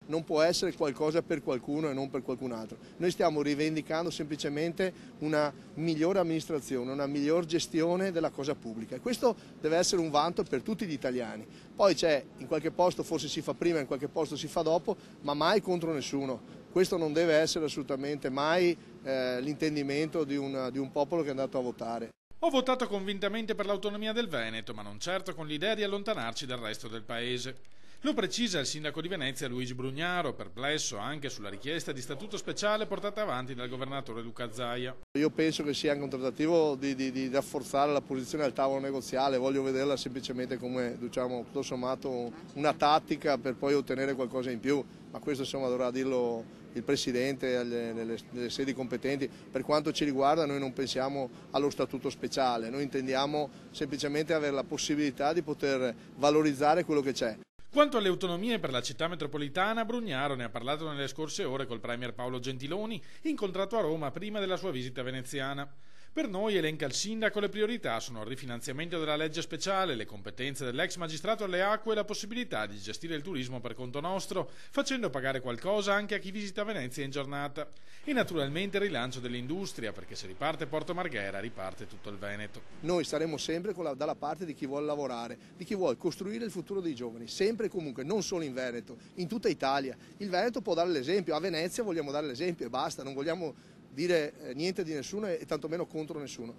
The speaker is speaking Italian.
non può essere qualcosa per qualcuno e non per qualcun altro. Noi stiamo rivendicando semplicemente una migliore amministrazione, una miglior gestione della cosa pubblica e questo deve essere un vanto per tutti gli italiani. Poi c'è, in qualche posto forse si fa prima, in qualche posto si fa dopo, ma mai contro nessuno. Questo non deve essere assolutamente mai l'intendimento di un popolo che è andato a votare. Ho votato convintamente per l'autonomia del Veneto, ma non certo con l'idea di allontanarci dal resto del paese. Lo precisa il sindaco di Venezia Luigi Brugnaro, perplesso anche sulla richiesta di statuto speciale portata avanti dal governatore Luca Zaia. Io penso che sia anche un tentativo di rafforzare la posizione al tavolo negoziale, voglio vederla semplicemente come, diciamo, tutto sommato una tattica per poi ottenere qualcosa in più, ma questo insomma dovrà dirlo il Presidente nelle sedi competenti. Per quanto ci riguarda noi non pensiamo allo statuto speciale, noi intendiamo semplicemente avere la possibilità di poter valorizzare quello che c'è. Quanto alle autonomie per la città metropolitana, Brugnaro ne ha parlato nelle scorse ore col premier Paolo Gentiloni, incontrato a Roma prima della sua visita veneziana. Per noi, elenca il sindaco, le priorità sono il rifinanziamento della legge speciale, le competenze dell'ex magistrato alle acque e la possibilità di gestire il turismo per conto nostro, facendo pagare qualcosa anche a chi visita Venezia in giornata. E naturalmente il rilancio dell'industria, perché se riparte Porto Marghera, riparte tutto il Veneto. Noi staremo sempre dalla parte di chi vuole lavorare, di chi vuole costruire il futuro dei giovani, sempre e comunque, non solo in Veneto, in tutta Italia. Il Veneto può dare l'esempio, a Venezia vogliamo dare l'esempio e basta, non vogliamo dire niente di nessuno e tantomeno contro nessuno.